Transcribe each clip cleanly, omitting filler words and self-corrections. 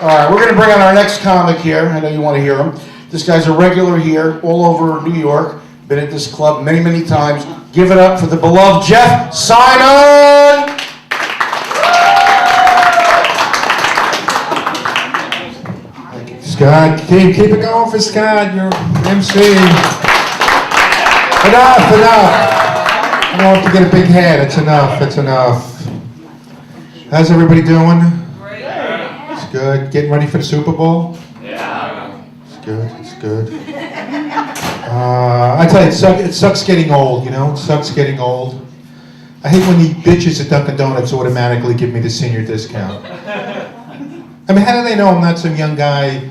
All right, we're going to bring on our next comic here. I know you want to hear him. This guy's a regular here, all over New York. Been at this club many, many times. Give it up for the beloved Jeff Simon! Scott, keep it going for Scott, you're MC. Enough. I don't have to get a big head, it's enough. How's everybody doing? Great. It's good. Getting ready for the Super Bowl? Yeah. It's good. I tell you, it sucks getting old, you know? It sucks getting old. I hate when the bitches at Dunkin' Donuts automatically give me the senior discount. I mean, how do they know I'm not some young guy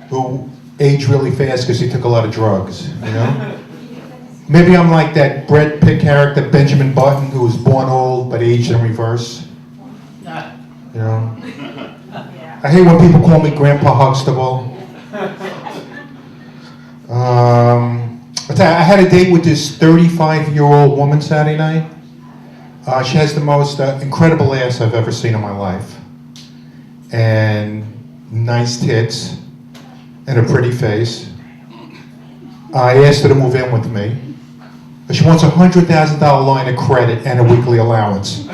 who aged really fast because he took a lot of drugs, you know? Maybe I'm like that Brad Pitt character, Benjamin Button, who was born old but aged in reverse. You know? I hate when people call me Grandpa Huxtable. I had a date with this 35-year-old woman Saturday night. She has the most incredible ass I've ever seen in my life. And nice tits. And a pretty face. I asked her to move in with me. She wants a $100,000 line of credit and a weekly allowance.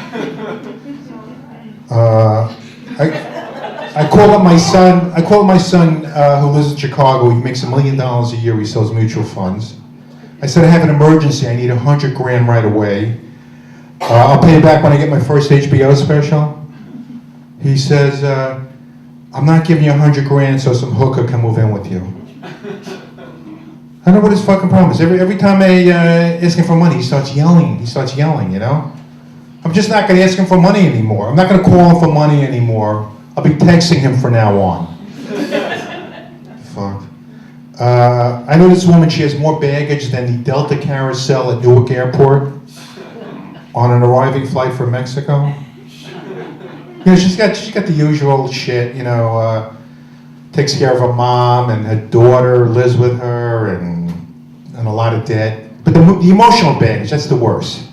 I called up my son. Who lives in Chicago. He makes $1 million a year. He sells mutual funds. I said, I have an emergency. I need $100,000 right away. I'll pay it back when I get my first HBO special. He says, I'm not giving you $100,000 so some hooker can move in with you. I don't know what his fucking problem is. Every time I ask him for money, he starts yelling, you know? I'm just not going to ask him for money anymore. I'm not going to call him for money anymore. I'll be texting him from now on. Fuck. I know this woman, she has more baggage than the Delta carousel at Newark Airport on an arriving flight from Mexico. You know, she's got the usual shit, you know, takes care of her mom and her daughter lives with her and a lot of debt. But the emotional baggage, that's the worst.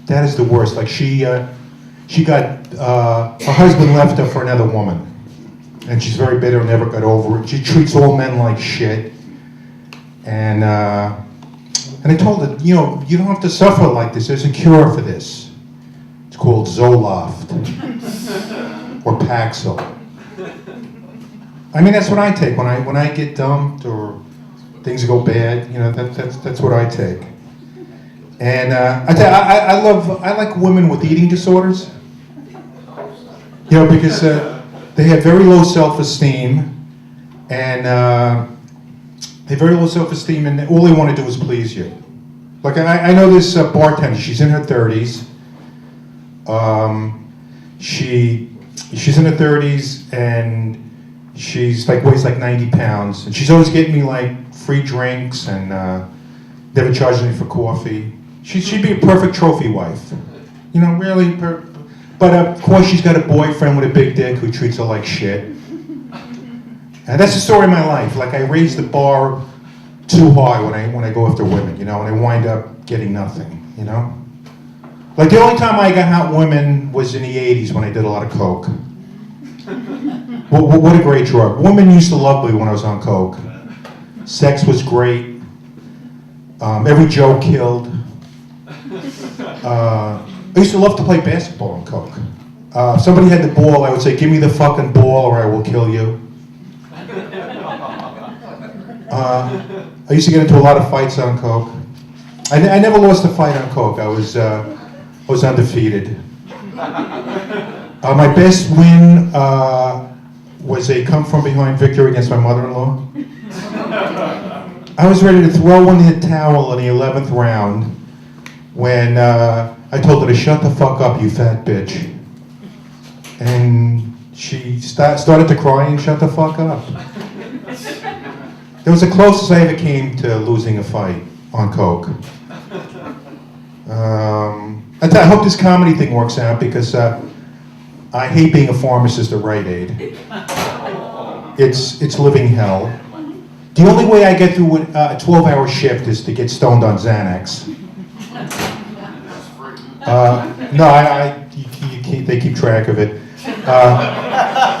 That is the worst. Like she got, her husband left her for another woman. And she's very bitter and never got over it. She treats all men like shit. And I told her, you know, you don't have to suffer like this. There's a cure for this. It's called Zoloft. Or Paxil. I mean, that's what I take when I get dumped or things go bad. You know, that's what I take. And I like women with eating disorders. You know, because they have very low self-esteem, and they have very low self-esteem, and all they want to do is please you. Like I know this bartender. She's in her 30s. She's in her 30s, and she's like weighs like 90 pounds, and she's always getting me like free drinks and never charging me for coffee. She'd be a perfect trophy wife, you know, really. But of course, she's got a boyfriend with a big dick who treats her like shit. And that's the story of my life. Like I raise the bar too high when I go after women, you know, and I wind up getting nothing, you know. Like the only time I got hot women was in the 80s when I did a lot of coke. What a great drug. Women used to love me when I was on coke. Sex was great. Every joke killed. I used to love to play basketball on coke. If somebody had the ball, I would say, give me the fucking ball or I will kill you. I used to get into a lot of fights on coke. I never lost a fight on coke. I was undefeated. My best win was a come-from-behind victory against my mother-in-law. I was ready to throw in the towel in the 11th round when I told her to shut the fuck up, you fat bitch. And she started to cry and shut the fuck up. It was the closest I ever came to losing a fight on coke. I hope this comedy thing works out because I hate being a pharmacist at Rite Aid. It's living hell. The only way I get through a 12-hour shift is to get stoned on Xanax. No, they keep track of it.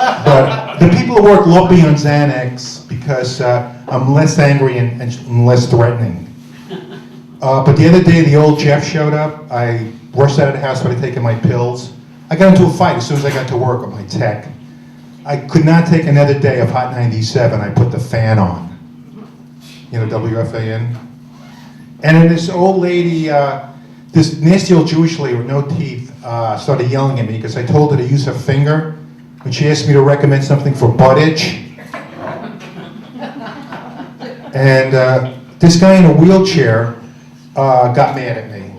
But the people at work love me on Xanax because I'm less angry and less threatening. But the other day, the old Jeff showed up. I rushed out of the house by taking my pills. I got into a fight as soon as I got to work with my tech. I could not take another day of Hot 97. I put the fan on. You know, WFAN. And then this old lady, this nasty old Jewish lady with no teeth, started yelling at me because I told her to use her finger when she asked me to recommend something for butt itch. And this guy in a wheelchair got mad at me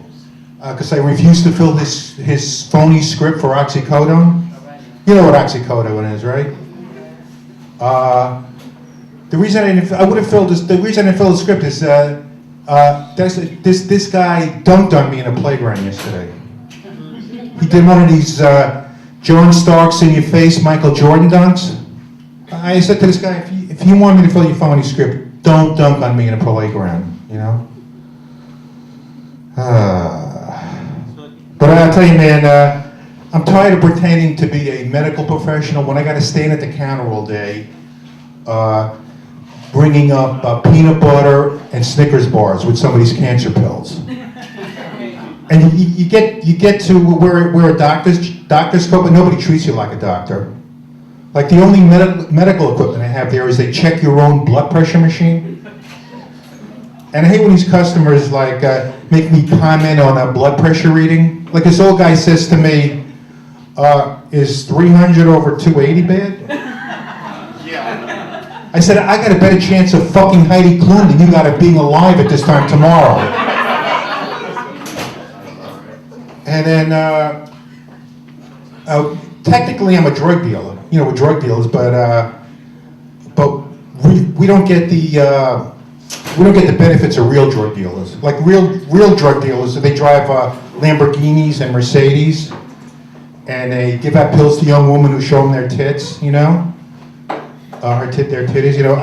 because I refused to fill his phony script for oxycodone. You know what oxycodone is, right? The reason I would have filled this. The reason I didn't fill the script is this guy dunked on me in a playground yesterday. He did one of these John Starks in your face Michael Jordan dunks. I said to this guy, if you want me to fill your phony script, don't dunk on me in a playground. You know. But I'll tell you, man, I'm tired of pretending to be a medical professional when I got to stand at the counter all day, bringing up peanut butter and Snickers bars with somebody's cancer pills. And you get to where a doctors go, but nobody treats you like a doctor. Like the only medical equipment I have there is they check your own blood pressure machine. And I hate when these customers like make me comment on a blood pressure reading. Like this old guy says to me, is 300 over 280 bad? Yeah. I said, I got a better chance of fucking Heidi Klum than you got of being alive at this time tomorrow. And then, technically I'm a drug dealer. You know, we're drug dealers, but we don't get the benefits of real drug dealers. Like real drug dealers, so they drive Lamborghinis and Mercedes, and they give out pills to young women who show them their tits, you know, their titties, you know.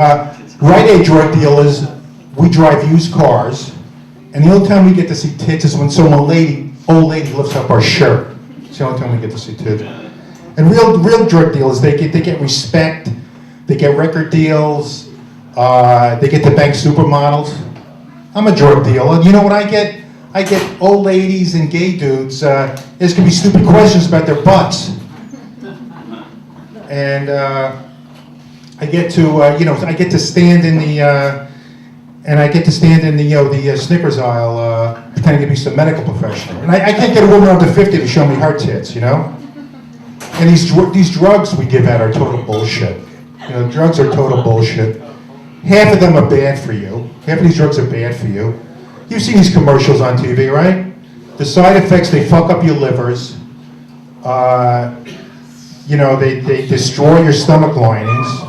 Rite Aid drug dealers, we drive used cars, and the only time we get to see tits is when some old lady lifts up our shirt. It's the only time we get to see tits. And real drug dealers, they get respect, they get record deals. They get to bank supermodels. I'm a drug dealer. You know what I get? I get old ladies and gay dudes. There's gonna be stupid questions about their butts, and I get to I get to stand in the the Snickers aisle, pretending to be some medical professional. And I can't get a woman under 50 to show me her tits, you know. And these drugs we give out are total bullshit. You know, drugs are total bullshit. Half of them are bad for you. Half of these drugs are bad for you. You've seen these commercials on TV, right? The side effects, they fuck up your livers. They destroy your stomach linings.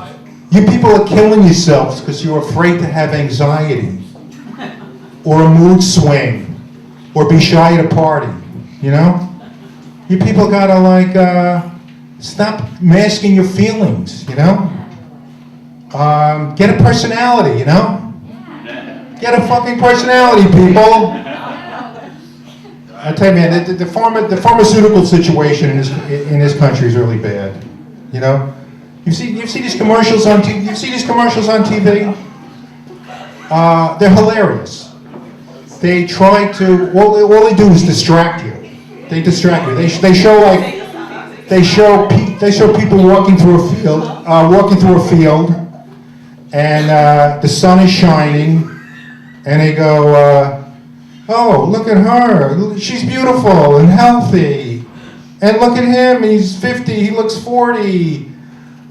You people are killing yourselves because you're afraid to have anxiety or a mood swing or be shy at a party, you know? You people gotta stop masking your feelings, you know? Get a personality, you know? Get a fucking personality, people. I tell you, man, the pharmaceutical situation in this country is really bad. You know, you see these commercials on TV. You see these commercials on TV. They're hilarious. They try to all they do is distract you. They distract you. They show people walking through a field. And the sun is shining, and they go, oh, look at her, she's beautiful and healthy. And look at him, he's 50, he looks 40,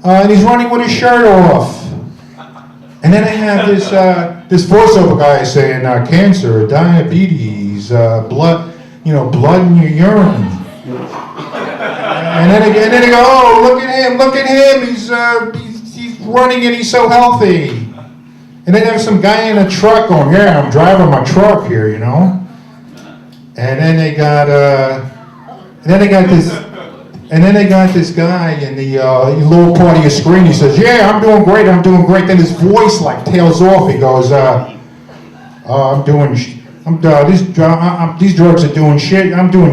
and he's running with his shirt off. And then I have this voiceover guy saying, cancer, diabetes, blood in your urine. And then they go, oh, look at him, he's running and he's so healthy. And then there's some guy in a truck going, yeah, I'm driving my truck here, you know. And then they got this guy in the lower part of your screen. He says, yeah, I'm doing great. Then his voice like tails off. He goes, these drugs are doing shit. I'm doing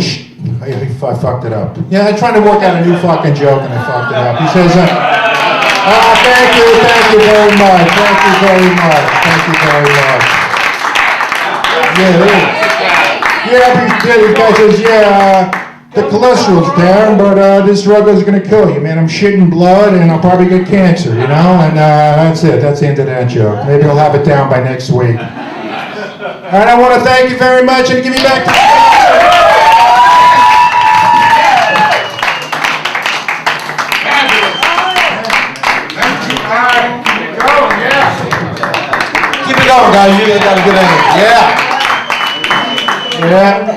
I fucked it up. Yeah, I'm trying to work out a new fucking joke and I fucked it up. He says, thank you very much. Thank you very much. Thank you very much. The guy says, the cholesterol's down, but this drug is gonna kill you, man. I'm shitting blood and I'll probably get cancer, you know? And that's it. That's the end of that joke. Maybe I'll have it down by next week. And I want to thank you very much and give me back to Keep it going, guys. You guys got a good energy. Yeah.